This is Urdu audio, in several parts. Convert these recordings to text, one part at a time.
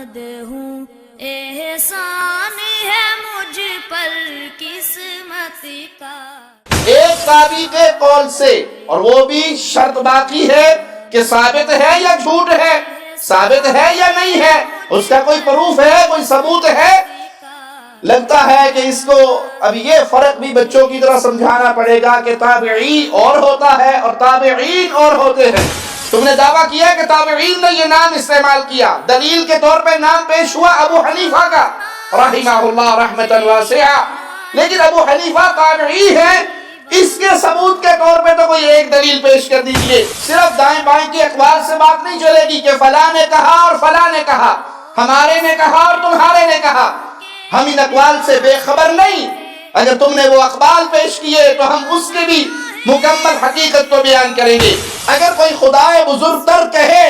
احمد ہوں، احسان ہے مجھ پر قسمت کا۔ ایک تابعی کے قول سے، اور وہ بھی شرط باقی ہے کہ ثابت ہے یا جھوٹ ہے، ثابت ہے یا نہیں ہے، اس کا کوئی پروف ہے، کوئی ثبوت ہے۔ لگتا ہے کہ اس کو اب یہ فرق بھی بچوں کی طرح سمجھانا پڑے گا کہ تابعی اور ہوتا ہے اور تابعین اور ہوتے ہیں۔ تم نے دعویٰ کیا کہ تابعین نے یہ نام استعمال کیا، دلیل کے طور پہ نام پیش ہوا ابو حنیفہ کا رحمہ اللہ رحمۃ واسعہ، لیکن ابو حنیفہ تابعی ہیں، اس کے ثبوت کے طور پہ تو کوئی ایک دلیل پیش کر دیجئے۔ صرف دائیں بائیں کی اخبار سے بات نہیں چلے گی کہ فلاں نے کہا اور فلاں نے کہا، ہمارے نے کہا اور تمہارے نے کہا، ہم ان اقوال سے بے خبر نہیں۔ اگر تم نے وہ اقوال پیش کیے تو ہم اس کے بھی مکمل حقیقت کو بیان کریں گے۔ اگر کوئی خدائے بزرگ تر کہے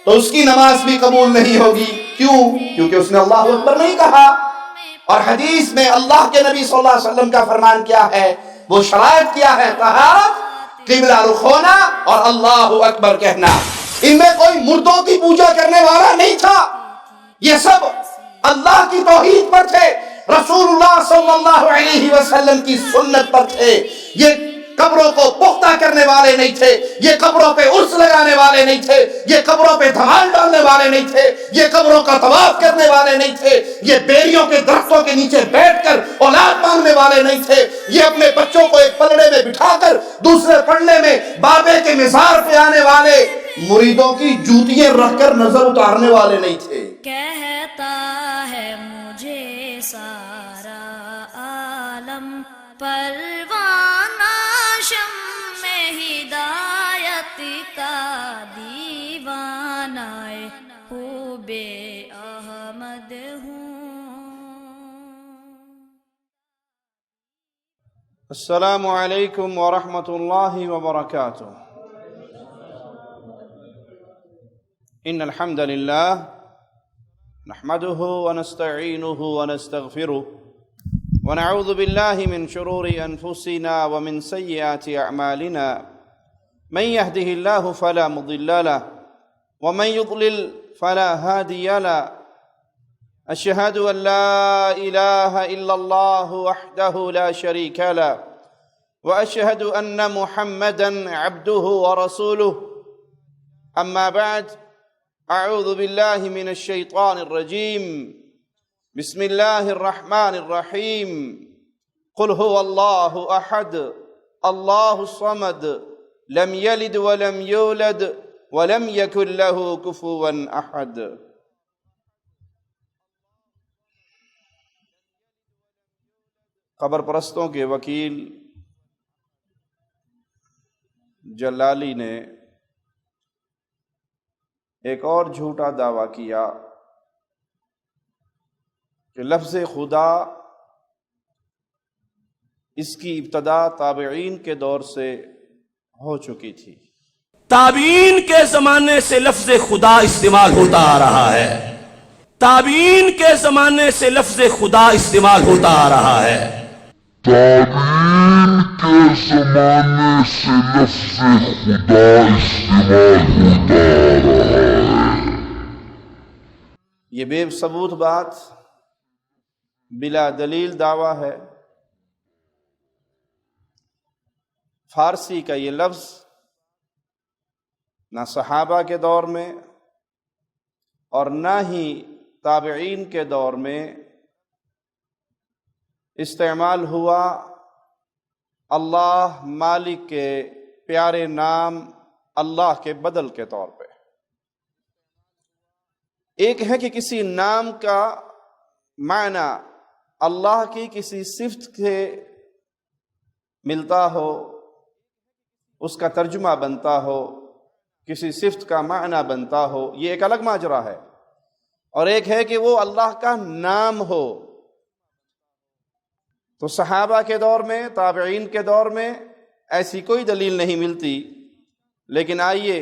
تو اس کی نماز بھی قبول نہیں ہوگی۔ کیوں؟ کیونکہ اس نے اللہ اکبر نہیں کہا۔ اور حدیث میں اللہ کے نبی صلی اللہ علیہ وسلم کا فرمان کیا ہے، وہ شرائط کیا ہے، طہارت، قبلہ رخ ہونا اور اللہ اکبر کہنا۔ ان میں کوئی مردوں کی پوجا کرنے والا نہیں تھا، یہ سب اللہ کی توحید پر تھے، رسول اللہ صلی اللہ علیہ وسلم کی سنت پر تھے۔ یہ قبروں کو پختہ کرنے والے نہیں تھے، یہ قبروں پہ عرس لگانے والے نہیں تھے، یہ قبروں پہ دھمال ڈالنے والے نہیں تھے، یہ قبروں کا طواف کرنے والے نہیں تھے، یہ بیریوں کے درختوں کے نیچے بیٹھ کر اولاد مانگنے والے نہیں تھے، یہ اپنے بچوں کو ایک پلڑے میں بٹھا کر دوسرے پلڑے میں بابے کے مزار پہ آنے والے مریدوں کی جوتیاں رکھ کر نظر اتارنے والے نہیں تھے۔ کہتا ہے مجھے سارا عالم پروانہ شمع ہدایت کا دیوانہ خوب احمد ہوں۔ السلام علیکم ورحمۃ اللہ وبرکاتہ۔ ان الحمد للہ نحمده ونستعینه ونستغفره ونعوذ باللہ من شرور انفسنا ومن سیئات اعمالنا من يهده الله فلا مضل له ومن يضلل فلا هادي له اشهد ان لا اله الا الله وحده لا شريك له واشهد ان محمدا عبده ورسوله اما بعد اعوذ باللہ من الشیطان الرجیم بسم اللہ الرحمن الرحیم قل هو اللہ احد اللہ الصمد لم یلد ولم یولد ولم یکن له کفوا احد۔ قبر پرستوں کے وکیل جلالی نے ایک اور جھوٹا دعویٰ کیا کہ لفظ خدا اس کی ابتدا تابعین کے دور سے ہو چکی تھی۔ تابعین کے زمانے سے لفظ خدا استعمال ہوتا آ رہا ہے، تابعین کے زمانے سے لفظ خدا استعمال ہوتا آ رہا ہے، تابعین کے زمانے سے لفظ خدا استعمال ہوتا آ رہا ہے۔ یہ بے ثبوت بات، بلا دلیل دعویٰ ہے۔ فارسی کا یہ لفظ نہ صحابہ کے دور میں اور نہ ہی تابعین کے دور میں استعمال ہوا اللہ مالک کے پیارے نام اللہ کے بدل کے طور پہ۔ ایک ہے کہ کسی نام کا معنی اللہ کی کسی صفت سے ملتا ہو، اس کا ترجمہ بنتا ہو، کسی صفت کا معنی بنتا ہو، یہ ایک الگ ماجرا ہے۔ اور ایک ہے کہ وہ اللہ کا نام ہو۔ تو صحابہ کے دور میں، تابعین کے دور میں ایسی کوئی دلیل نہیں ملتی، لیکن آئیے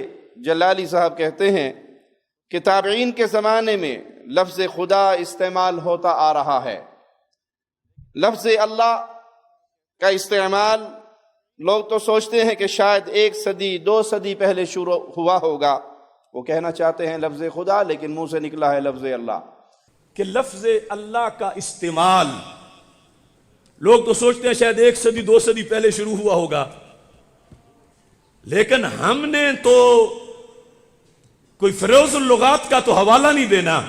جلالی صاحب کہتے ہیں کہ تابعین کے زمانے میں لفظ خدا استعمال ہوتا آ رہا ہے۔ لفظ اللہ کا استعمال لوگ تو سوچتے ہیں کہ شاید 1 صدی 2 صدی پہلے شروع ہوا ہوگا، وہ کہنا چاہتے ہیں لفظ خدا لیکن منہ سے نکلا ہے لفظ اللہ. کہ لفظ اللہ کا استعمال لوگ تو سوچتے ہیں شاید 1 صدی 2 صدی پہلے شروع ہوا ہوگا، لیکن ہم نے تو کوئی فیروز اللغات کا تو حوالہ نہیں دینا.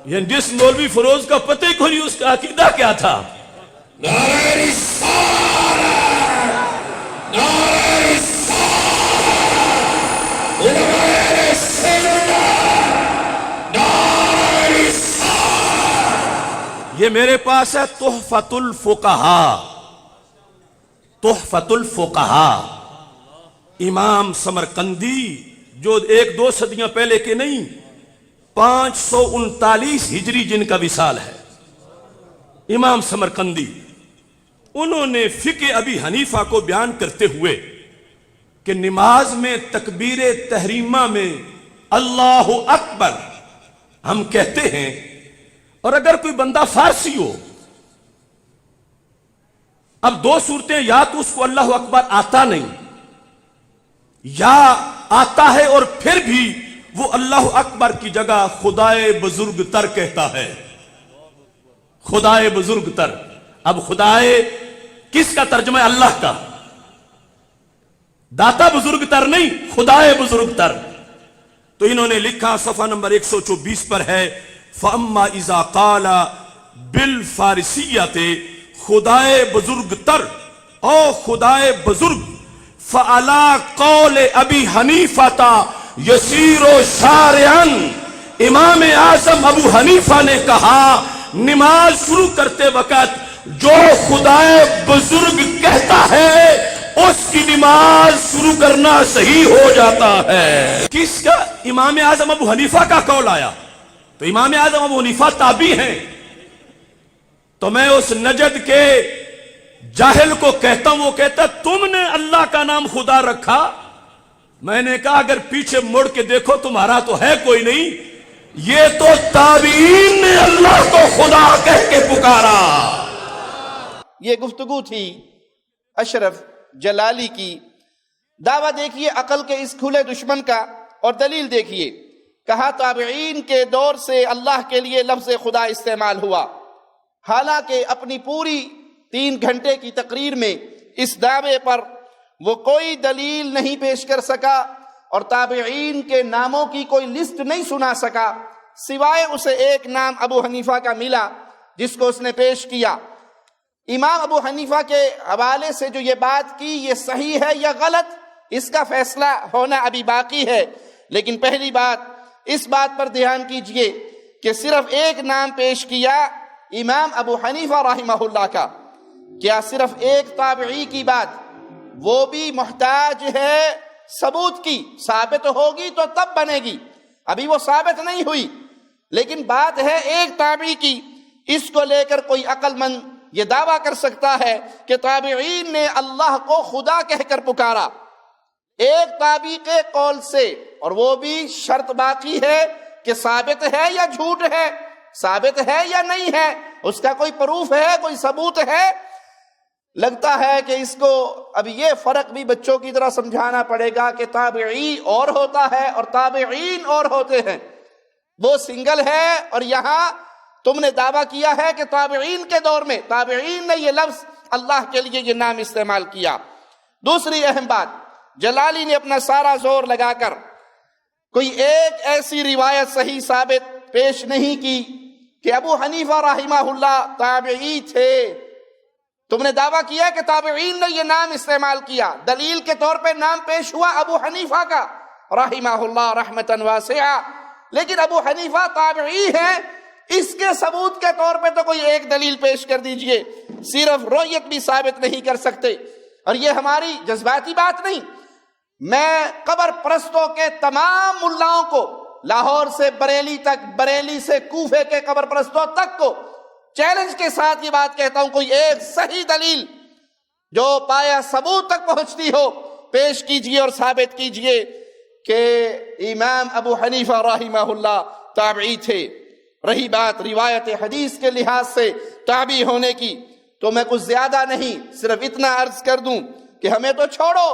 یعنی جس مولوی فیروز کا پتہ ہی کوئی اس کا عقیدہ کیا تھا. نعرہ رسالت، نعرہ رسالت، علماء سنت، نعرہ رسالت. یہ میرے پاس ہے تحفۃ الفقہاء، تحفۃ الفقہاء، امام سمرقندی جو 1-2 صدیاں پہلے کے نہیں، 539 ہجری جن کا وصال ہے، امام سمرقندی. انہوں نے فقہ ابی حنیفہ کو بیان کرتے ہوئے کہ نماز میں تکبیر تحریمہ میں اللہ اکبر ہم کہتے ہیں، اور اگر کوئی بندہ فارسی ہو، اب 2 صورتیں، یا تو اس کو اللہ اکبر آتا نہیں، یا آتا ہے اور پھر بھی وہ اللہ اکبر کی جگہ خدائے بزرگ تر کہتا ہے. خدائے بزرگ تر. اب خدائے کس کا ترجمہ ہے؟ اللہ کا. داتا بزرگ تر نہیں، خدائے بزرگ تر. تو انہوں نے لکھا صفحہ نمبر 124 پر ہے، فَأَمَّا إِذَا قَالَ بِالْفَارِسِيَّةِ خدائے بزرگ تر او خدائے بزرگ فَعَلَى قَوْلِ أَبِي حَنِيفَةَ یسیر و شارعن. امام اعظم ابو حنیفہ نے کہا نماز شروع کرتے وقت جو خدائے بزرگ کہتا ہے اس کی نماز شروع کرنا صحیح ہو جاتا ہے. کس کا؟ امام اعظم ابو حنیفہ کا قول آیا. تو امام اعظم ابو حنیفہ تابعی ہیں. تو میں اس نجد کے جاہل کو کہتا ہوں، وہ کہتا تم نے اللہ کا نام خدا رکھا. میں نے کہا اگر پیچھے مڑ کے دیکھو تمہارا تو ہے کوئی نہیں، یہ تو تابعین نے اللہ کو خدا کہہ کے پکارا. یہ گفتگو تھی اشرف جلالی کی. دعویٰ دیکھیے عقل کے اس کھلے دشمن کا، اور دلیل دیکھیے. کہا تابعین کے دور سے اللہ کے لیے لفظ خدا استعمال ہوا، حالانکہ اپنی پوری 3 گھنٹے کی تقریر میں اس دعوے پر وہ کوئی دلیل نہیں پیش کر سکا، اور تابعین کے ناموں کی کوئی لسٹ نہیں سنا سکا، سوائے اسے ایک نام ابو حنیفہ کا ملا جس کو اس نے پیش کیا. امام ابو حنیفہ کے حوالے سے جو یہ بات کی یہ صحیح ہے یا غلط، اس کا فیصلہ ہونا ابھی باقی ہے. لیکن پہلی بات اس بات پر دھیان کیجئے کہ صرف ایک نام پیش کیا امام ابو حنیفہ رحمہ اللہ کا. کیا صرف ایک تابعی کی بات وہ بھی محتاج ہے ثبوت کی؟ ثابت ہوگی تو تب بنے گی، ابھی وہ ثابت نہیں ہوئی. لیکن بات ہے ایک تابعی کی. اس کو لے کر کوئی عقل مند یہ دعویٰ کر سکتا ہے کہ تابعین نے اللہ کو خدا کہہ کر پکارا ایک تابعی کے قول سے، اور وہ بھی شرط باقی ہے کہ ثابت ہے یا جھوٹ ہے، ثابت ہے یا نہیں ہے، اس کا کوئی پروف ہے، کوئی ثبوت ہے. لگتا ہے کہ اس کو اب یہ فرق بھی بچوں کی طرح سمجھانا پڑے گا کہ تابعی اور ہوتا ہے اور تابعین اور ہوتے ہیں. وہ سنگل ہے، اور یہاں تم نے دعویٰ کیا ہے کہ تابعین کے دور میں تابعین نے یہ لفظ اللہ کے لیے یہ نام استعمال کیا. دوسری اہم بات، جلالی نے اپنا سارا زور لگا کر کوئی ایک ایسی روایت صحیح ثابت پیش نہیں کی کہ ابو حنیفہ رحمہ اللہ تابعی تھے. تم نے دعویٰ کیا کہ تابعین نے یہ نام استعمال کیا، دلیل کے طور پہ نام پیش ہوا ابو حنیفہ کا رحمہ اللہ رحمتاً واسعہ، لیکن ابو حنیفہ تابعی ہیں، اس کے ثبوت کے طور پہ تو کوئی ایک دلیل پیش کر دیجئے. صرف رویت بھی ثابت نہیں کر سکتے. اور یہ ہماری جذباتی بات نہیں، میں قبر پرستوں کے تمام ملاؤں کو، لاہور سے بریلی تک، بریلی سے کوفے کے قبر پرستوں تک کو چیلنج کے ساتھ یہ بات کہتا ہوں، کوئی ایک صحیح دلیل جو پایا ثبوت تک پہنچتی ہو پیش کیجئے اور ثابت کیجئے کہ امام ابو حنیفہ رحمہ اللہ تابعی تھے. رہی بات روایت حدیث کے لحاظ سے تابعی ہونے کی، تو میں کچھ زیادہ نہیں، صرف اتنا عرض کر دوں کہ ہمیں تو چھوڑو،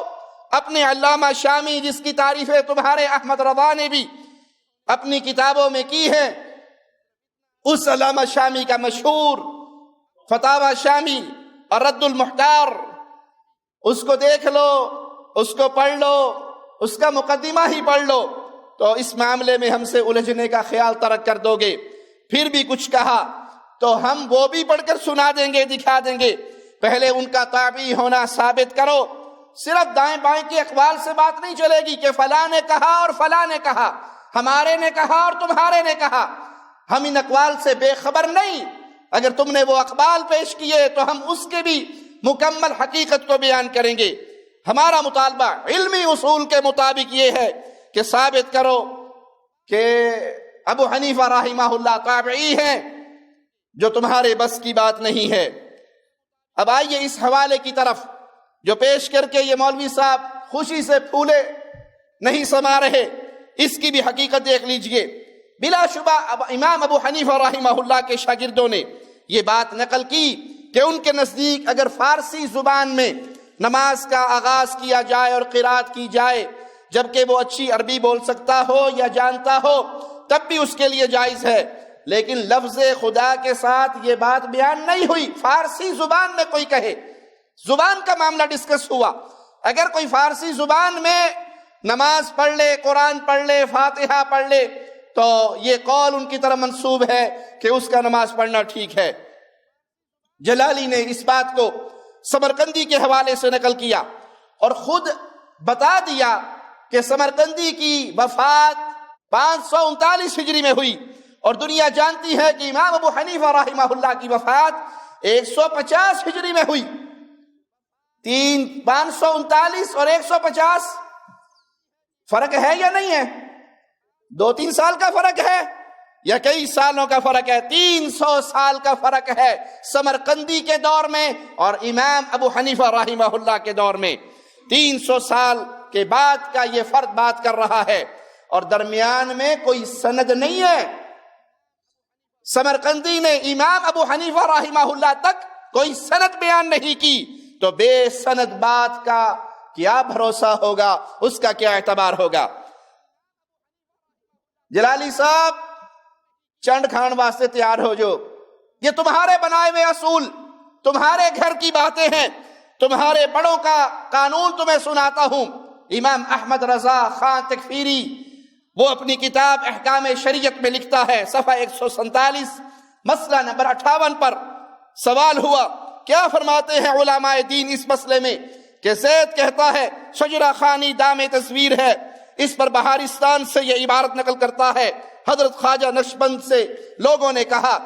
اپنے علامہ شامی جس کی تعریفیں تمہارے احمد رضا نے بھی اپنی کتابوں میں کی ہے، اس علامہ شامی کا مشہور فتاوی شامی اور رد المحتار، اس کو دیکھ لو، اس کو پڑھ لو، اس کا مقدمہ ہی پڑھ لو تو اس معاملے میں ہم سے الجھنے کا خیال ترک کر دو گے۔ پھر بھی کچھ کہا تو ہم وہ بھی پڑھ کر سنا دیں گے، دکھا دیں گے، پہلے ان کا تابعی ہونا ثابت کرو۔ صرف دائیں بائیں کے اقوال سے بات نہیں چلے گی کہ فلاں نے کہا اور فلاں نے کہا، ہمارے نے کہا اور تمہارے نے کہا، ہم ان اقوال سے بے خبر نہیں۔ اگر تم نے وہ اقوال پیش کیے تو ہم اس کے بھی مکمل حقیقت کو بیان کریں گے۔ ہمارا مطالبہ علمی اصول کے مطابق یہ ہے کہ ثابت کرو کہ ابو حنیفہ رحمہ اللہ تابعی ہیں، جو تمہارے بس کی بات نہیں ہے۔ اب آئیے اس حوالے کی طرف جو پیش کر کے یہ مولوی صاحب خوشی سے پھولے نہیں سما رہے، اس کی بھی حقیقت دیکھ لیجئے۔ بلا شبہ امام ابو حنیفہ رحمہ اللہ کے شاگردوں نے یہ بات نقل کی کہ ان کے نزدیک اگر فارسی زبان میں نماز کا آغاز کیا جائے اور قرات کی جائے، جبکہ وہ اچھی عربی بول سکتا ہو یا جانتا ہو، تب بھی اس کے لیے جائز ہے، لیکن لفظ خدا کے ساتھ یہ بات بیان نہیں ہوئی۔ فارسی زبان میں کوئی کہے، زبان کا معاملہ ڈسکس ہوا، اگر کوئی فارسی زبان میں نماز پڑھ لے، قرآن پڑھ لے، فاتحہ پڑھ لے تو یہ قول ان کی طرف منسوب ہے کہ اس کا نماز پڑھنا ٹھیک ہے۔ جلالی نے اس بات کو سمرقندی کے حوالے سے نقل کیا اور خود بتا دیا کہ سمرقندی کی وفات 539 ہجری میں ہوئی، اور دنیا جانتی ہے کہ امام ابو حنیفہ رحمہ اللہ کی وفات 150 ہجری میں ہوئی۔ 539 اور 150 فرق ہے یا نہیں ہے؟ 2-3 سال کا فرق ہے یا کئی سالوں کا فرق ہے؟ 300 سال کا فرق ہے سمرقندی کے دور میں اور امام ابو حنیفہ رحمہ اللہ کے دور میں۔ 300 سال کے بعد کا یہ فرد بات کر رہا ہے اور درمیان میں کوئی سند نہیں ہے۔ سمرقندی نے امام ابو حنیفہ رحمہ اللہ تک کوئی سند بیان نہیں کی، تو بے سند بات کا کیا بھروسہ ہوگا، اس کا کیا اعتبار ہوگا؟ جلالی صاحب چنڈ کھان واسطے تیار ہو جو، یہ تمہارے بنائے ہوئے اصول، تمہارے گھر کی باتیں ہیں، تمہارے بڑوں کا قانون تمہیں سناتا ہوں۔ امام احمد رضا خان تکفیری وہ اپنی کتاب احکام شریعت میں لکھتا ہے، صفحہ 147 مسئلہ نمبر 58 پر سوال ہوا، کیا فرماتے ہیں علماء دین اس مسئلے میں کہ زید کہتا ہے شجرہ خانی دام تصویر ہے، اس پر بہارستان سے یہ عبارت نقل کرتا ہے، حضرت خواجہ نقشبند سے لوگوں نے کہا،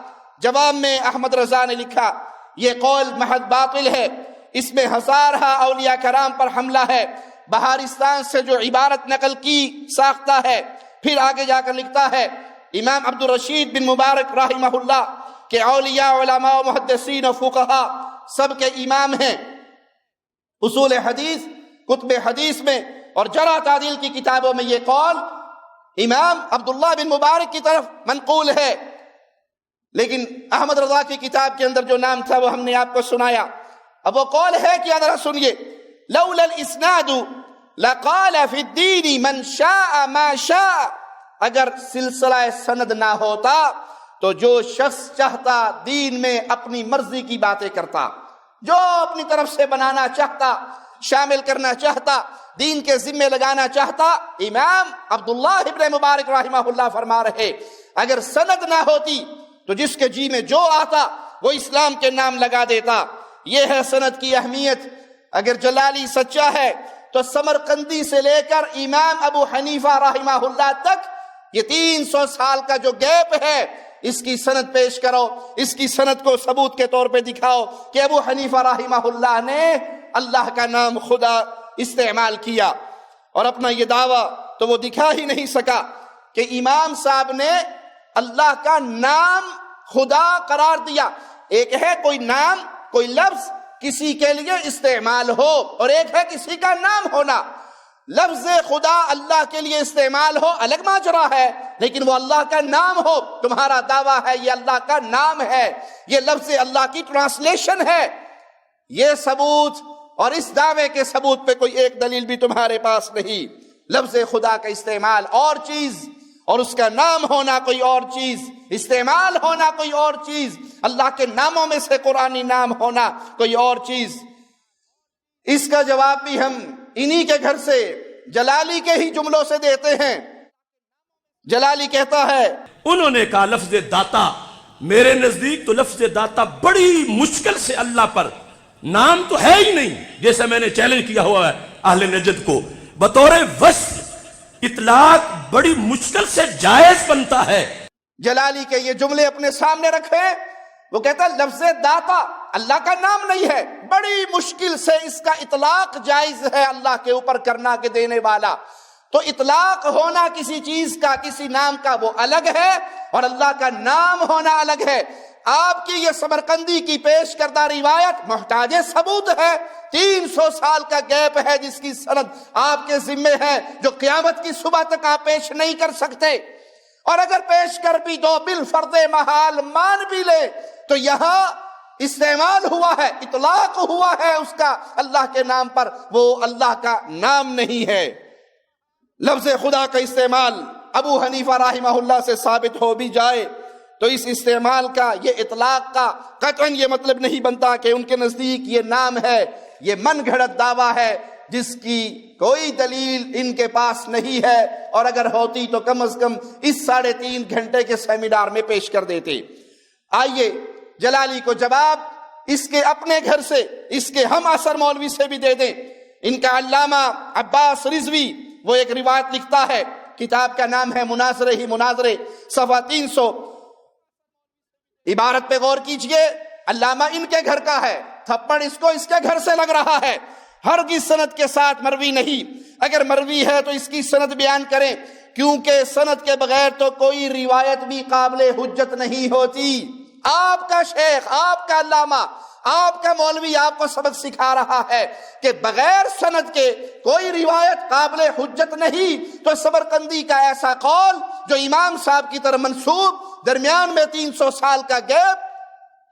جواب میں احمد رضا نے لکھا یہ قول محض باطل ہے، اس میں ہزارہ اولیاء کرام پر حملہ ہے، بہارستان سے جو عبارت نقل کی ساختہ ہے۔ پھر آگے جا کر لکھتا ہے امام عبد الرشید بن مبارک رحمہ اللہ کہ اولیاء، علماء و محدثین و فقہا سب کے امام ہیں، اصول حدیث، کتب حدیث میں اور جرح تعدیل کی کتابوں میں یہ قول امام عبداللہ بن مبارک کی طرف منقول ہے، لیکن احمد رضا کی کتاب کے اندر جو نام تھا وہ ہم نے آپ کو سنایا۔ اب وہ قول ہے کہ ذرا سنیے، لولا الاسناد لقال فی الدین من شاء ما شاء، اگر سلسلہ سند نہ ہوتا تو جو شخص چاہتا دین میں اپنی مرضی کی باتیں کرتا، جو اپنی طرف سے بنانا چاہتا، شامل کرنا چاہتا، دین کے ذمے لگانا چاہتا۔ امام عبداللہ ابن مبارک رحمہ اللہ فرما رہے اگر سند نہ ہوتی تو جس کے جی میں جو آتا وہ اسلام کے نام لگا دیتا۔ یہ ہے سند کی اہمیت۔ اگر جلالی سچا ہے تو سمرقندی سے لے کر امام ابو حنیفہ رحمہ اللہ تک یہ 300 سال کا جو گیپ ہے، اس کی سند پیش کرو، اس کی سند کو ثبوت کے طور پہ دکھاؤ کہ ابو حنیفہ رحمہ اللہ نے اللہ کا نام خدا استعمال کیا، اور اپنا یہ دعویٰ تو وہ دکھا ہی نہیں سکا کہ امام صاحب نے اللہ کا نام خدا قرار دیا۔ ایک ہے کوئی نام، کوئی لفظ کسی کے لیے استعمال ہو، اور ایک ہے کسی کا نام ہونا۔ لفظ خدا اللہ کے لیے استعمال ہو الگ ماجرا ہے، لیکن وہ اللہ کا نام ہو، تمہارا دعویٰ ہے یہ اللہ کا نام ہے، یہ لفظ اللہ کی ٹرانسلیشن ہے، یہ ثبوت اور اس دعوے کے ثبوت پہ کوئی ایک دلیل بھی تمہارے پاس نہیں. لفظ خدا کا استعمال اور چیز اور اس کا نام ہونا کوئی اور چیز، استعمال ہونا کوئی اور چیز، اللہ کے ناموں میں سے قرآنی نام ہونا کوئی اور چیز. اس کا جواب بھی ہم انہی کے گھر سے جلالی کے ہی جملوں سے دیتے ہیں. جلالی کہتا ہے انہوں نے کہا لفظ داتا، میرے نزدیک تو لفظ داتا بڑی مشکل سے اللہ پر، نام تو ہے ہی نہیں، جیسے میں نے چیلنج کیا ہوا ہے اہل نجد کو، بطور وصف اطلاق بڑی مشکل سے جائز بنتا ہے. جلالی کے یہ جملے اپنے سامنے رکھے. وہ کہتا ہے لفظ داتا اللہ کا نام نہیں ہے، بڑی مشکل سے اس کا اطلاق جائز ہے اللہ کے اوپر کرنا کہ دینے والا. تو اطلاق ہونا کسی چیز کا، کسی نام کا، وہ الگ ہے، اور اللہ کا نام ہونا الگ ہے. آپ کی یہ سمرقندی کی پیش کردہ روایت محتاج ثبوت ہے. 300 سال کا گیپ ہے جس کی سند آپ کے ذمے ہے، جو قیامت کی صبح تک آپ پیش نہیں کر سکتے. اور اگر پیش کر بھی دو، بالفرض محال مان بھی لے، تو یہاں استعمال ہوا ہے، اطلاق ہوا ہے اس کا اللہ کے نام پر، وہ اللہ کا نام نہیں ہے. لفظ خدا کا استعمال ابو حنیفہ رحمہ اللہ سے ثابت ہو بھی جائے تو اس استعمال کا، یہ اطلاق کا قطعاً یہ مطلب نہیں بنتا کہ ان کے نزدیک یہ نام ہے. یہ من گھڑت دعویٰ ہے جس کی کوئی دلیل ان کے پاس نہیں ہے، اور اگر ہوتی تو کم از کم اس 3.5 گھنٹے کے سیمینار میں پیش کر دیتے. آئیے جلالی کو جواب اس کے اپنے گھر سے، اس کے ہم اثر مولوی سے بھی دے دیں. ان کا علامہ عباس رضوی وہ ایک روایت لکھتا ہے، کتاب کا نام ہے مناظرے ہی مناظرے، صفحہ 300. عبارت پہ غور کیجئے، علامہ ان کے گھر کا ہے، تھپڑ اس کو اس کے گھر سے لگ رہا ہے. ہرگز سند کے ساتھ مروی نہیں. اگر مروی ہے تو اس کی سند بیان کریں، کیونکہ سند کے بغیر تو کوئی روایت بھی قابل حجت نہیں ہوتی. آپ کا شیخ، آپ کا علامہ، آپ کا مولوی آپ کو سبق سکھا رہا ہے کہ بغیر سند کے کوئی روایت قابل حجت نہیں. تو سمرقندی کا ایسا قول جو امام صاحب کی طرف منسوب، درمیان میں 300 سال کا گیپ،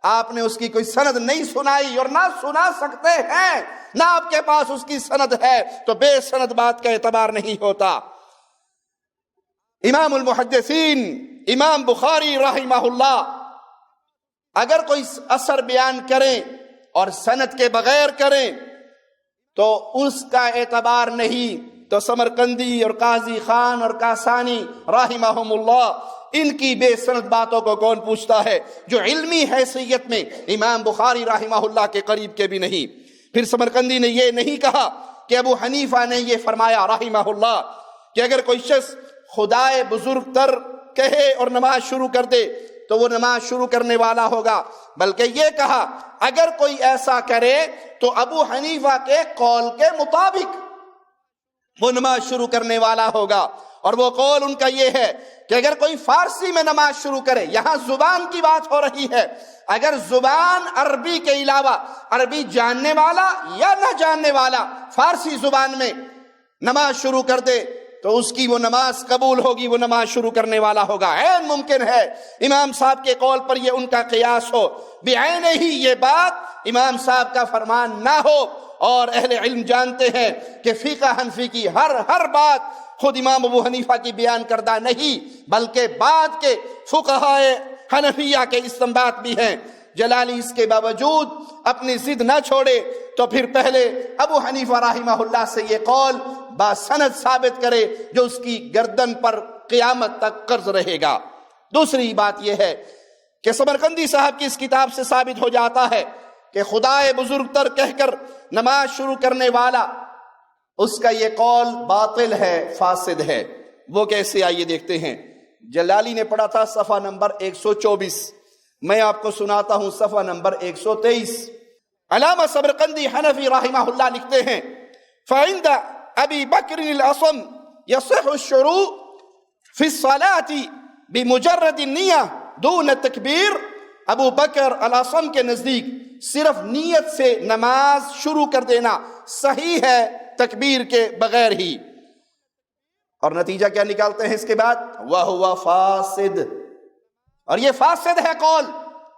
آپ نے اس کی کوئی سند نہیں سنائی اور نہ سنا سکتے ہیں، نہ آپ کے پاس اس کی سند ہے، تو بے سند بات کا اعتبار نہیں ہوتا. امام المحدثین امام بخاری رحمہ اللہ اگر کوئی اثر بیان کریں اور سند کے بغیر کریں تو اس کا اعتبار نہیں. تو سمرقندی اور قاضی خان اور کاسانی رحمہم اللہ، ان کی بے سند باتوں کو کون پوچھتا ہے جو علمی حیثیت میں امام بخاری رحمہ اللہ کے قریب کے بھی نہیں. پھر سمرقندی نے یہ نہیں کہا کہ ابو حنیفہ نے یہ فرمایا رحمہ اللہ کہ اگر کوئی شخص خدائے بزرگ تر کہے اور نماز شروع کر دے تو وہ نماز شروع کرنے والا ہوگا، بلکہ یہ کہا اگر کوئی ایسا کرے تو ابو حنیفہ کے قول کے مطابق وہ نماز شروع کرنے والا ہوگا. اور وہ قول ان کا یہ ہے کہ اگر کوئی فارسی میں نماز شروع کرے، یہاں زبان کی بات ہو رہی ہے، اگر زبان عربی کے علاوہ عربی جاننے والا یا نہ جاننے والا فارسی زبان میں نماز شروع کر دے تو اس کی وہ نماز قبول ہوگی، وہ نماز شروع کرنے والا ہوگا. عین ممکن ہے امام صاحب کے قول پر یہ ان کا قیاس ہو، بعین ہی یہ بات امام صاحب کا فرمان نہ ہو. اور اہل علم جانتے ہیں کہ فقہ حنفی کی ہر بات خود امام ابو حنیفہ کی بیان کردہ نہیں، بلکہ بعد کے فقہائے حنفیہ کے استنباط بھی ہیں. جلالی اس کے باوجود اپنی ضد نہ چھوڑے تو پھر پہلے ابو حنیفہ رحمہ اللہ سے یہ قول باسند ثابت کرے جو اس کی گردن پر قیامت تک قرض رہے گا. دوسری بات یہ ہے کہ سمرقندی صاحب کی اس کتاب سے ثابت ہو جاتا ہے کہ خدائے بزرگ تر کہہ کر نماز شروع کرنے والا، اس کا یہ قول باطل ہے، فاسد ہے. وہ کیسے؟ آئیے دیکھتے ہیں. جلالی نے پڑھا تھا صفحہ نمبر 124، میں آپ کو سناتا ہوں صفحہ نمبر 123. علامہ سمرقندی حنفی رحمہ اللہ لکھتے ہیں فعند ابی بکر الاصم یصح الشروع فی الصلاة بمجرد النیہ دون التکبیر. ابو بکر الاصم کے نزدیک صرف نیت سے نماز شروع کر دینا صحیح ہے تکبیر کے بغیر ہی. اور نتیجہ کیا نکالتے ہیں اس کے بعد؟ وَهُوَ فاسد. اور یہ فاسد ہے قول.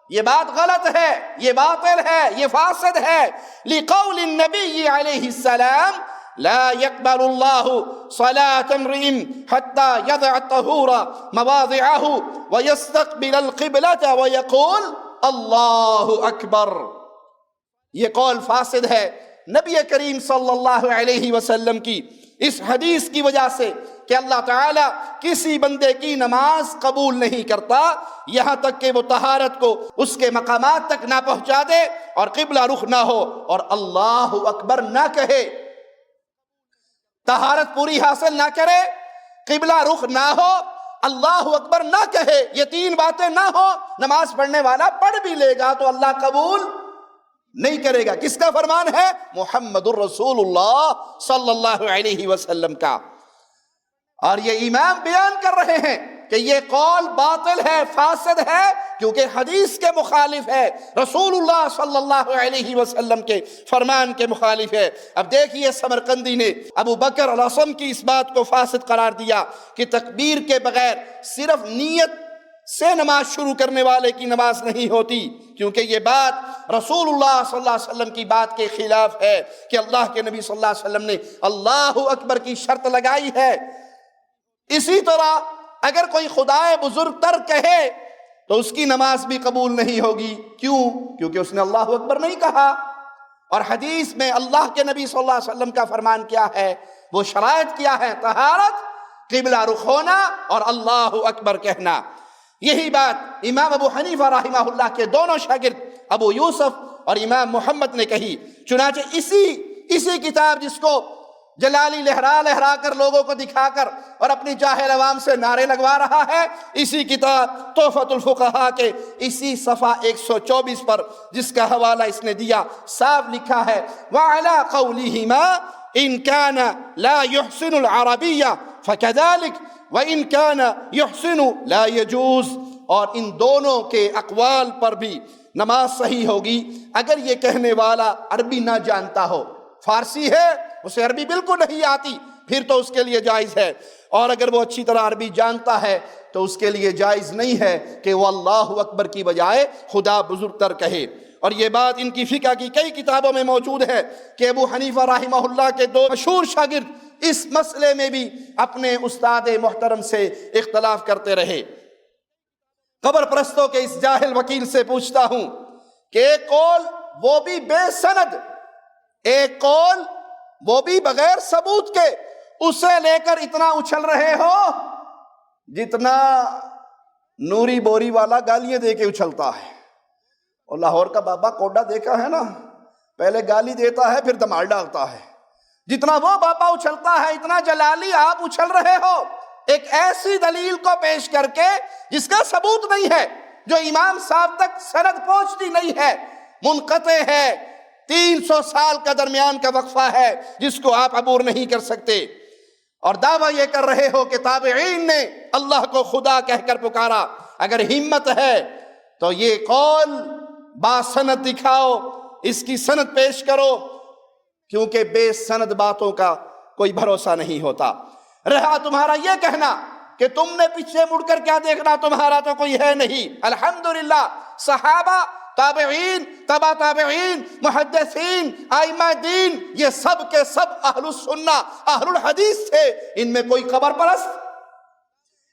یہ بات غلط ہے، یہ باطل ہے، یہ فاسد ہے۔ لقول النبی علیہ السلام لا يقبل اللہ صلاة امرئ حتى يضع الطہور مواضعہ ويستقبل القبلة ويقول اللہ اکبر۔ یہ قول فاسد ہے نبی کریم صلی اللہ علیہ وسلم کی اس حدیث کی وجہ سے کہ اللہ تعالیٰ کسی بندے کی نماز قبول نہیں کرتا یہاں تک کہ وہ طہارت کو اس کے مقامات تک نہ پہنچا دے اور قبلہ رخ نہ ہو اور اللہ اکبر نہ کہے۔ طہارت پوری حاصل نہ کرے، قبلہ رخ نہ ہو، اللہ اکبر نہ کہے، یہ تین باتیں نہ ہو، نماز پڑھنے والا پڑھ بھی لے گا تو اللہ قبول نہیں کرے گا۔ کس کا فرمان ہے؟ محمد الرسول اللہ صلی اللہ علیہ وسلم کا۔ اور یہ امام بیان کر رہے ہیں کہ یہ قول باطل ہے، فاسد ہے، کیونکہ حدیث کے مخالف ہے، رسول اللہ صلی اللہ علیہ وسلم کے فرمان کے مخالف ہے۔ اب دیکھیے سمرقندی نے ابو بکر الاسم کی اس بات کو فاسد قرار دیا کہ تکبیر کے بغیر صرف نیت سے نماز شروع کرنے والے کی نماز نہیں ہوتی، کیونکہ یہ بات رسول اللہ صلی اللہ علیہ وسلم کی بات کے خلاف ہے کہ اللہ کے نبی صلی اللہ علیہ وسلم نے اللہ اکبر کی شرط لگائی ہے۔ اسی طرح اگر کوئی خدائے بزرگ تر کہے تو اس کی نماز بھی قبول نہیں ہوگی۔ کیوں؟ کیونکہ اس نے اللہ اکبر نہیں کہا۔ اور حدیث میں اللہ کے نبی صلی اللہ علیہ وسلم کا فرمان کیا ہے؟ وہ شرائط کیا ہے؟ طہارت، قبلہ رخ ہونا اور اللہ اکبر کہنا۔ یہی بات امام ابو حنیفہ رحمہ اللہ کے دونوں شاگرد ابو یوسف اور امام محمد نے کہی۔ چنانچہ اسی کتاب جس کو جلالی لہرا لہرا کر لوگوں کو دکھا کر اور اپنی جاہل عوام سے نعرے لگوا رہا ہے، اسی کتاب تحفۃ الفقہاء کے اسی صفحہ 124 پر جس کا حوالہ اس نے دیا، صاف لکھا ہے وَعَلَىٰ قَوْلِهِمَا إِن كَانَ لَا يُحْسِنُ الْعَرَبِيَّ فَكَذَلِكَ وَإِن كَانَ يُحْسِنُ لَا يَجُوزُ۔ اور ان دونوں کے اقوال پر بھی نماز صحیح ہوگی اگر یہ کہنے والا عربی نہ جانتا ہو۔ فارسی ہے، اسے عربی بالکل نہیں آتی، پھر تو اس کے لیے جائز ہے، اور اگر وہ اچھی طرح عربی جانتا ہے تو اس کے لیے جائز نہیں ہے کہ وہ اللہ اکبر کی بجائے خدا بزرگ تر کہے۔ اور یہ بات ان کی فقہ کی کئی کتابوں میں موجود ہے کہ ابو حنیفہ رحمہ اللہ کے دو مشہور شاگرد اس مسئلے میں بھی اپنے استاد محترم سے اختلاف کرتے رہے۔ قبر پرستوں کے اس جاہل وکیل سے پوچھتا ہوں کہ ایک قول وہ بھی بے سند، ایک قول وہ بھی بغیر ثبوت کے، اسے لے کر اتنا اچھل رہے ہو جتنا نوری بوری والا گالیاں دے کے اچھلتا ہے۔ اور لاہور کا بابا کوڈا دیکھا ہے نا، پہلے گالی دیتا ہے پھر دھمال ڈالتا ہے۔ جتنا وہ بابا اچھلتا ہے اتنا جلالی آپ اچھل رہے ہو، ایک ایسی دلیل کو پیش کر کے جس کا ثبوت نہیں ہے، جو امام صاحب تک سند پہنچتی نہیں ہے، منقطع ہے، 300 سال کا درمیان کا وقفہ ہے جس کو آپ عبور نہیں کر سکتے، اور دعویٰ یہ کر رہے ہو کہ تابعین نے اللہ کو خدا کہہ کر پکارا۔ اگر ہمت ہے تو یہ قول باسند دکھاؤ، اس کی سند پیش کرو، کیونکہ بے سند باتوں کا کوئی بھروسہ نہیں ہوتا۔ رہا تمہارا یہ کہنا کہ تم نے پیچھے مڑ کر کیا دیکھنا، تمہارا تو کوئی ہے نہیں۔ الحمدللہ صحابہ، تابعین، تبع تابعین، محدثین، ائمہ دین، یہ سب کے سب اہل السنہ اہل الحدیث تھے۔ ان میں کوئی قبر پرست،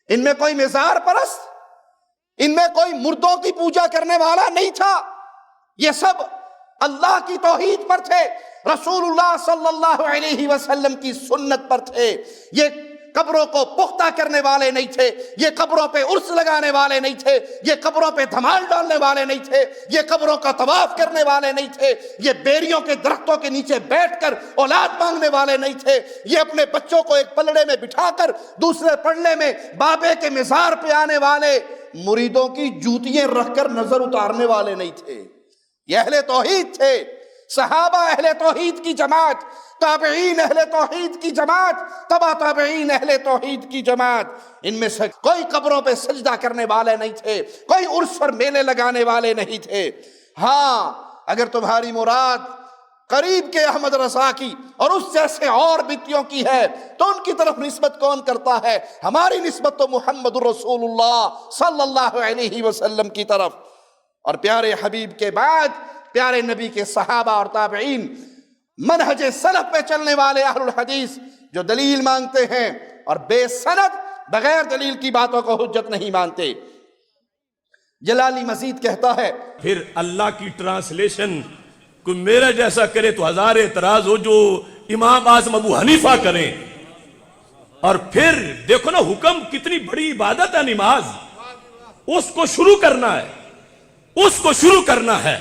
ان میں کوئی مزار پرست، ان میں کوئی مردوں کی پوجا کرنے والا نہیں تھا۔ یہ سب اللہ کی توحید پر تھے، رسول اللہ صلی اللہ علیہ وسلم کی سنت پر تھے۔ یہ قبروں کو پختہ کرنے والے نہیں تھے، یہ قبروں پہ عرس لگانے والے نہیں تھے، یہ قبروں پہ دھمال ڈالنے والے نہیں تھے، یہ قبروں کا طواف کرنے والے نہیں تھے، یہ بیریوں کے درختوں کے نیچے بیٹھ کر اولاد مانگنے والے نہیں تھے، یہ اپنے بچوں کو ایک پلڑے میں بٹھا کر دوسرے پلڑے میں بابے کے مزار پہ آنے والے مریدوں کی جوتیاں رکھ کر نظر اتارنے والے نہیں تھے۔ یہ اہل توحید تھے، صحابہ اہل توحید کی جماعت، تابعین اہل توحید کی جماعت، تبع تابعین اہل توحید کی جماعت۔ ان میں سے کوئی قبروں پہ سجدہ کرنے والے نہیں تھے، کوئی عرس پر میلے لگانے والے نہیں تھے۔ ہاں، اگر تمہاری مراد قریب کے احمد رضا کی اور اس جیسے اور بتیوں کی ہے تو ان کی طرف نسبت کون کرتا ہے؟ ہماری نسبت تو محمد الرسول اللہ صلی اللہ علیہ وسلم کی طرف۔ اور پیارے حبیب کے بعد پیارے نبی کے صحابہ اور تابعین منہج سلف پہ چلنے والے اہل الحدیث جو دلیل مانگتے ہیں اور بے سند بغیر دلیل کی باتوں کو حجت نہیں مانتے۔ جلالی مزید کہتا ہے پھر اللہ کی ٹرانسلیشن کوئی میرا جیسا کرے تو ہزار اعتراض ہو، جو امام اعظم ابو حنیفہ کریں۔ اور پھر دیکھو نا، حکم کتنی بڑی عبادت ہے نماز، اس کو شروع کرنا ہے، اس کو شروع کرنا ہے۔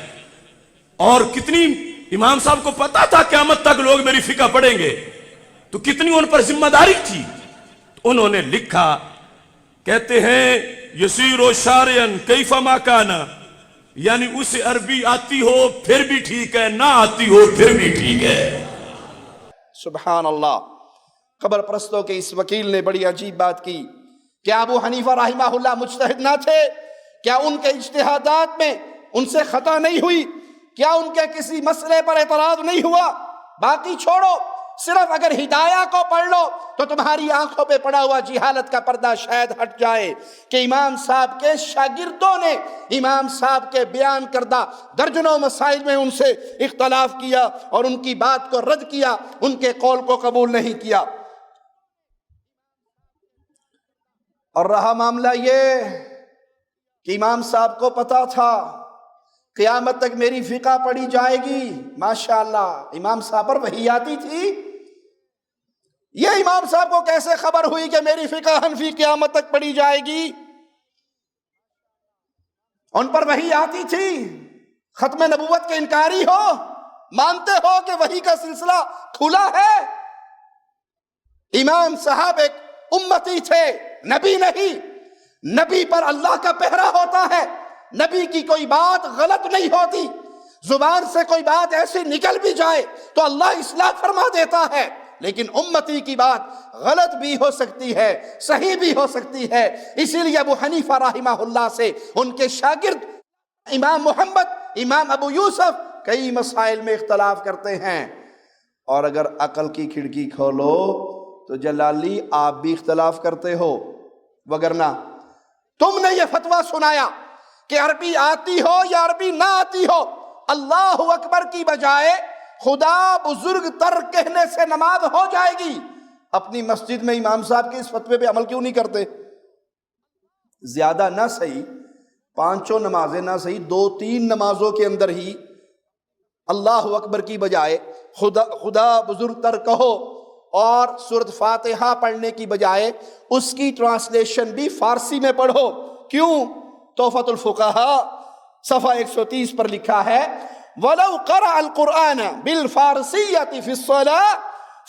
اور کتنی امام صاحب کو پتا تھا قیامت تک لوگ میری فقہ پڑھیں گے، تو کتنی ان پر ذمہ داری تھی۔ انہوں نے لکھا، کہتے ہیں یسیر و شارعن کیف ما کانا، یعنی اسے عربی آتی ہو پھر بھی ٹھیک ہے، نہ آتی ہو پھر بھی ٹھیک ہے۔ سبحان اللہ۔ قبر پرستوں کے اس وکیل نے بڑی عجیب بات کی۔ کیا ابو حنیفہ رحمہ اللہ مجتہد نہ تھے؟ کیا ان کے اجتہادات میں ان سے خطا نہیں ہوئی؟ کیا ان کے کسی مسئلے پر اعتراض نہیں ہوا؟ باقی چھوڑو، صرف اگر ہدایہ کو پڑھ لو تو تمہاری آنکھوں پہ پڑا ہوا جہالت کا پردہ شاید ہٹ جائے کہ امام صاحب کے شاگردوں نے امام صاحب کے بیان کردہ درجنوں مسائل میں ان سے اختلاف کیا اور ان کی بات کو رد کیا، ان کے قول کو قبول نہیں کیا۔ اور رہا معاملہ یہ کہ امام صاحب کو پتا تھا قیامت تک میری فقہ پڑھی جائے گی۔ ماشاءاللہ، امام صاحب پر وحی آتی تھی۔ یہ امام صاحب کو کیسے خبر ہوئی کہ میری فقہ حنفی قیامت تک پڑھی جائے گی؟ ان پر وحی آتی تھی۔ ختم نبوت کے انکاری ہو، مانتے ہو کہ وحی کا سلسلہ کھلا ہے؟ امام صاحب ایک امتی تھے، نبی نہیں۔ نبی پر اللہ کا پہرا ہوتا ہے، نبی کی کوئی بات غلط نہیں ہوتی، زبان سے کوئی بات ایسی نکل بھی جائے تو اللہ اصلاح فرما دیتا ہے، لیکن امتی کی بات غلط بھی ہو سکتی ہے، صحیح بھی ہو سکتی ہے۔ اسی لیے ابو حنیفہ رحمہ اللہ سے ان کے شاگرد امام محمد، امام ابو یوسف کئی مسائل میں اختلاف کرتے ہیں۔ اور اگر عقل کی کھڑکی کھولو تو جلالی آپ بھی اختلاف کرتے ہو، وگرنہ تم نے یہ فتویٰ سنایا کہ عربی آتی ہو یا عربی نہ آتی ہو، اللہ اکبر کی بجائے خدا بزرگ تر کہنے سے نماز ہو جائے گی۔ اپنی مسجد میں امام صاحب کے اس فتوے پہ عمل کیوں نہیں کرتے؟ زیادہ نہ صحیح، پانچوں نمازیں نہ صحیح، 2-3 نمازوں کے اندر ہی اللہ اکبر کی بجائے خدا بزرگ تر کہو، اور سورۃ فاتحہ پڑھنے کی بجائے اس کی ٹرانسلیشن بھی فارسی میں پڑھو۔ کیوں؟ تحفۃ الفقہاء صفحہ 130 پر لکھا ہے، وَلَوْ قَرَأَ الْقُرْآنَ بِالْفَارْسِيَّةِ فِي الصَّلَاةِ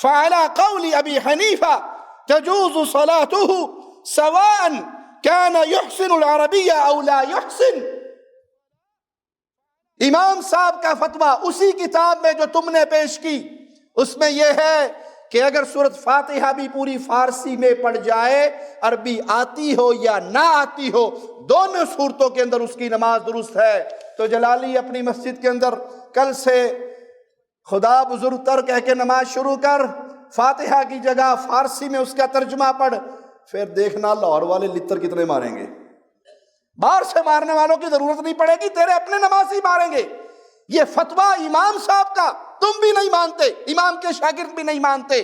فَعَلَى قَوْلِ أَبِي حَنِيفَةَ تَجُوزُ صَلَاتُهُ سَوَاءً كَانَ يُحْسِنُ الْعَرَبِيَّ أَوْ لَا يُحْسِنُ۔ امام صاحب کا فتویٰ اسی کتاب میں جو تم نے پیش کی، اس میں یہ ہے کہ اگر سورۃ فاتحہ بھی پوری فارسی میں پڑھ جائے، عربی آتی ہو یا نہ آتی ہو، دونوں صورتوں کے اندر اس کی نماز درست ہے۔ تو جلالی اپنی مسجد کے اندر کل سے خدا بزرگ تر کہہ کے نماز شروع کر، فاتحہ کی جگہ فارسی میں اس کا ترجمہ پڑھ، پھر دیکھنا لاہور والے لتر کتنے ماریں گے۔ باہر سے مارنے والوں کی ضرورت نہیں پڑے گی، تیرے اپنے نمازی ماریں گے۔ یہ فتویٰ امام صاحب کا تم بھی نہیں مانتے، امام کے شاگرد بھی نہیں مانتے،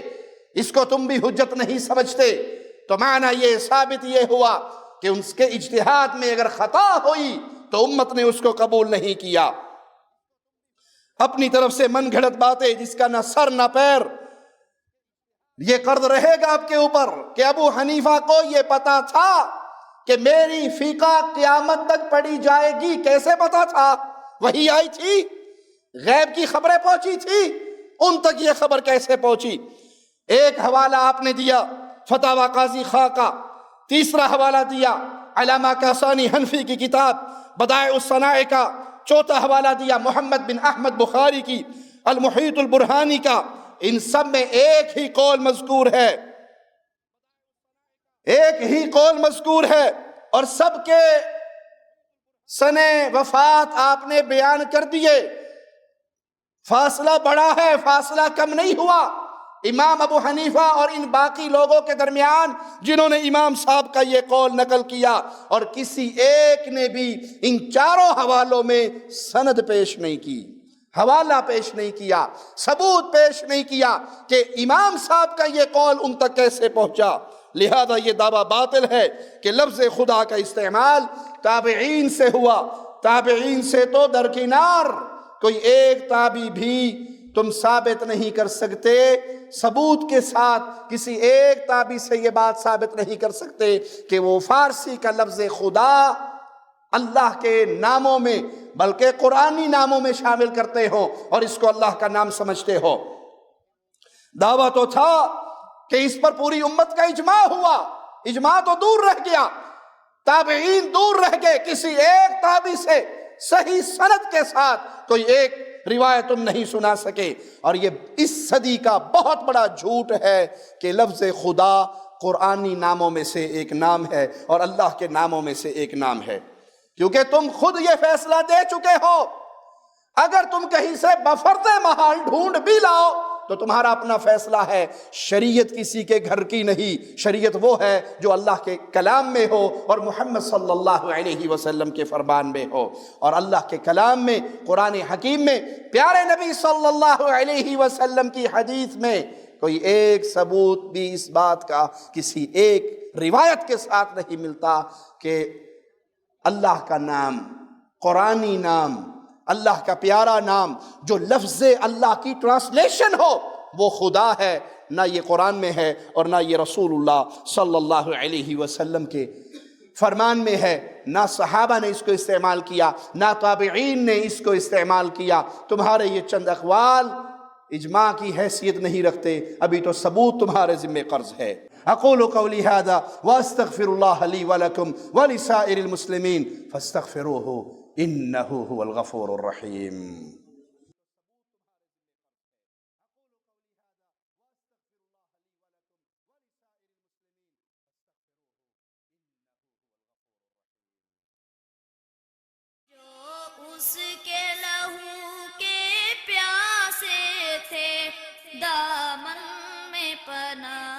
اس کو تم بھی حجت نہیں سمجھتے، تو معنی یہ ثابت یہ ہوا کہ اس کے اجتہاد میں اگر خطا ہوئی تو امت نے اس کو قبول نہیں کیا۔ اپنی طرف سے من گھڑت باتیں جس کا نہ سر نہ پیر، یہ قرض رہے گا آپ کے اوپر کہ ابو حنیفہ کو یہ پتا تھا کہ میری فقہ قیامت تک پڑھی جائے گی۔ کیسے پتا تھا؟ وہی آئی تھی، غیب کی خبریں پہنچی تھی، ان تک یہ خبر کیسے پہنچی؟ ایک حوالہ آپ نے دیا فتاوی قاضی خاں کا، تیسرا حوالہ دیا علامہ کاسانی حنفی کی کتاب بدائع الصنائع کا، چوتھا حوالہ دیا محمد بن احمد بخاری کی المحیط البرہانی کا۔ ان سب میں ایک ہی قول مذکور ہے، ایک ہی قول مذکور ہے، اور سب کے سن وفات آپ نے بیان کر دیے۔ فاصلہ بڑا ہے، فاصلہ کم نہیں ہوا۔ امام ابو حنیفہ اور ان باقی لوگوں کے درمیان جنہوں نے امام صاحب کا یہ قول نقل کیا، اور کسی ایک نے بھی ان چاروں حوالوں میں سند پیش نہیں کی، حوالہ پیش نہیں کیا، ثبوت پیش نہیں کیا کہ امام صاحب کا یہ قول ان تک کیسے پہنچا۔ لہذا یہ دعویٰ باطل ہے کہ لفظ خدا کا استعمال تابعین سے ہوا۔ تابعین سے تو درکنار کوئی ایک تابعی بھی تم ثابت نہیں کر سکتے، ثبوت کے ساتھ کسی ایک تابعی سے یہ بات ثابت نہیں کر سکتے کہ وہ فارسی کا لفظ خدا اللہ کے ناموں میں بلکہ قرآنی ناموں میں شامل کرتے ہو اور اس کو اللہ کا نام سمجھتے ہو۔ دعویٰ تو تھا کہ اس پر پوری امت کا اجماع ہوا، اجماع تو دور رہ گیا، تابعین دور رہ گئے، کسی ایک تابعی سے صحیح سند کے ساتھ کوئی ایک روایت تم نہیں سنا سکے۔ اور یہ اس صدی کا بہت بڑا جھوٹ ہے کہ لفظ خدا قرآنی ناموں میں سے ایک نام ہے اور اللہ کے ناموں میں سے ایک نام ہے، کیونکہ تم خود یہ فیصلہ دے چکے ہو۔ اگر تم کہیں سے بفرض محال ڈھونڈ بھی لاؤ تو تمہارا اپنا فیصلہ ہے، شریعت کسی کے گھر کی نہیں، شریعت وہ ہے جو اللہ کے کلام میں ہو اور محمد صلی اللہ علیہ وسلم کے فرمان میں ہو۔ اور اللہ کے کلام میں، قرآن حکیم میں، پیارے نبی صلی اللہ علیہ وسلم کی حدیث میں کوئی ایک ثبوت بھی اس بات کا کسی ایک روایت کے ساتھ نہیں ملتا کہ اللہ کا نام، قرآنی نام، اللہ کا پیارا نام جو لفظ اللہ کی ٹرانسلیشن ہو وہ خدا ہے، نہ یہ قرآن میں ہے اور نہ یہ رسول اللہ صلی اللہ علیہ وسلم کے فرمان میں ہے، نہ صحابہ نے اس کو استعمال کیا، نہ تابعین نے اس کو استعمال کیا۔ تمہارے یہ چند اقوال اجماع کی حیثیت نہیں رکھتے، ابھی تو ثبوت تمہارے ذمہ قرض ہے۔ اقول قولی ھذا واستغفر اللہ لی ولکم ولسائر المسلمین فاستغفروہ انہ هو الغفور الرحیم۔ جو اس کے لہو کے پیاسے تھے دامن میں پناہ